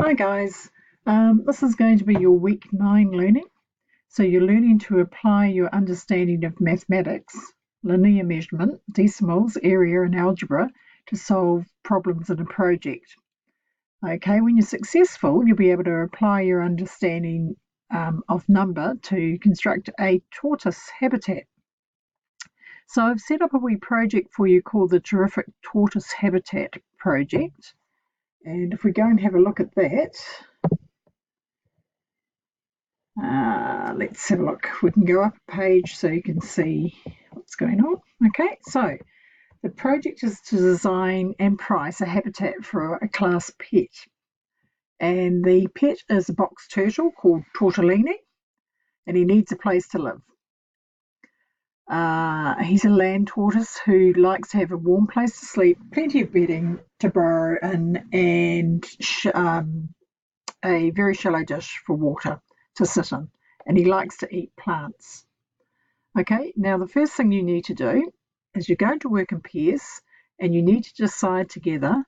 Hi guys, this is going to be your week 9 learning. So you're learning to apply your understanding of mathematics, linear measurement, decimals, area and algebra to solve problems in a project. Okay, when you're successful, you'll be able to apply your understanding of number to construct a tortoise habitat. So I've set up a wee project for you called the Terrific Tortoise Habitat Project. And if we go and have a look at that, let's have a look. We can go up a page so you can see what's going on. Okay, so the project is to design and price a habitat for a class pet. And the pet is a box turtle called Tortoise, and he needs a place to live. He's a land tortoise who likes to have a warm place to sleep, plenty of bedding to burrow in, and a very shallow dish for water to sit in. And he likes to eat plants. Okay, now the first thing you need to do is you're going to work in pairs, and you need to decide together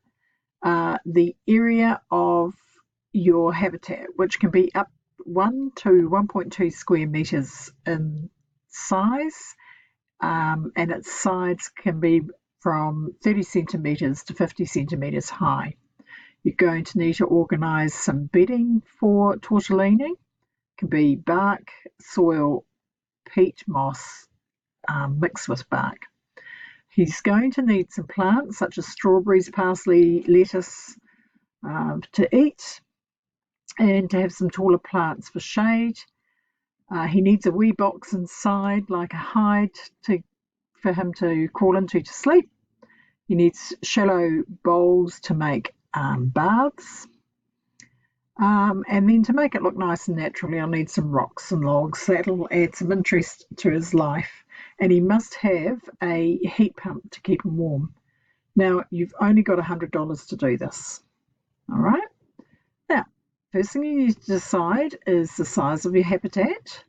the area of your habitat, which can be up 1 to 1.2 square meters in size. And its sides can be from 30 centimetres to 50 centimetres high. You're going to need to organise some bedding for Tortellini. It can be bark, soil, peat moss mixed with bark. He's going to need some plants such as strawberries, parsley, lettuce to eat, and to have some taller plants for shade. He needs a wee box inside, like a hide, for him to crawl into to sleep. He needs shallow bowls to make baths. And then to make it look nice and natural, I'll need some rocks and logs. That'll add some interest to his life. And he must have a heat pump to keep him warm. Now, you've only got $100 to do this. All right? Now, first thing you need to decide is the size of your habitat.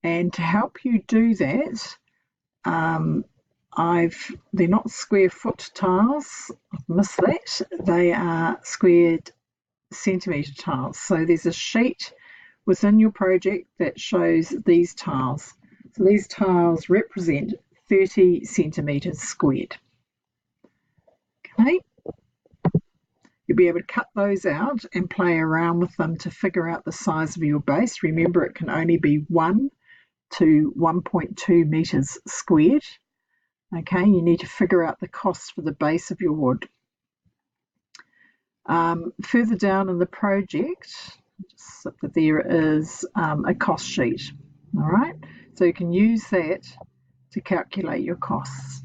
And to help you do that, they're not square foot tiles. I've missed that. They are squared centimetre tiles. So there's a sheet within your project that shows these tiles. So these tiles represent 30 centimetres squared. Okay. You'll be able to cut those out and play around with them to figure out the size of your base. Remember, it can only be 1 to 1.2 metres squared. Okay, you need to figure out the cost for the base of your wood. Further down in the project, there is a cost sheet. All right, so you can use that to calculate your costs.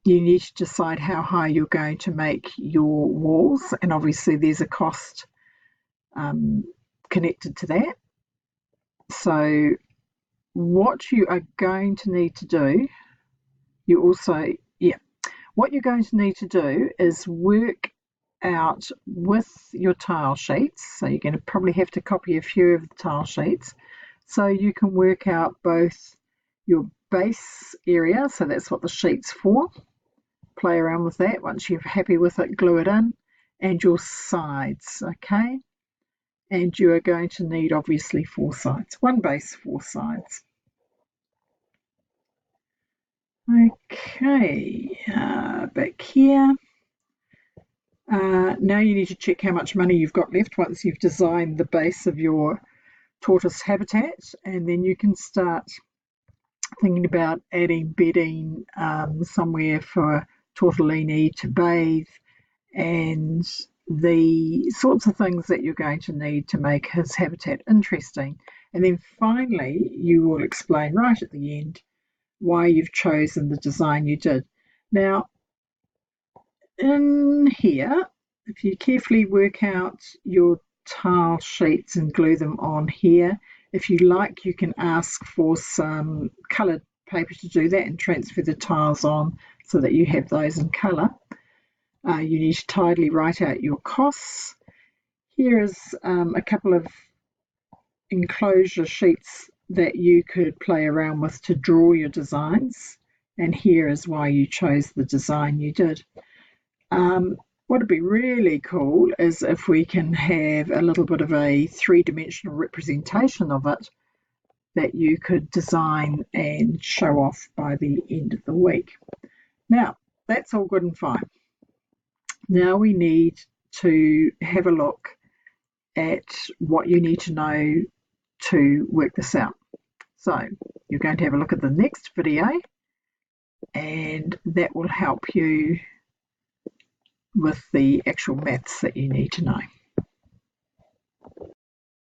You need to decide how high you're going to make your walls, and obviously there's a cost connected to that. So what you are going to need to do, what you're going to need to do is work out with your tile sheets. So you're going to probably have to copy a few of the tile sheets so you can work out both your base area, so that's what the sheet's for. Play around with that. Once you're happy with it, glue it in, and your sides, okay? And you are going to need obviously 4 sides, 1 base, 4 sides. Okay, back here. Now you need to check how much money you've got left once you've designed the base of your tortoise habitat, and then you can start thinking about adding bedding somewhere for Tortellini to bathe, and the sorts of things that you're going to need to make his habitat interesting. And then finally, you will explain right at the end why you've chosen the design you did. Now, in here, if you carefully work out your tile sheets and glue them on here, if you like, you can ask for some coloured paper to do that and transfer the tiles on so that you have those in colour. You need to tidily write out your costs. Here is a couple of enclosure sheets that you could play around with to draw your designs, and here is why you chose the design you did. What would be really cool is if we can have a little bit of a three-dimensional representation of it that you could design and show off by the end of the week. Now, that's all good and fine. Now we need to have a look at what you need to know to work this out. So you're going to have a look at the next video, and that will help you with the actual maths that you need to know.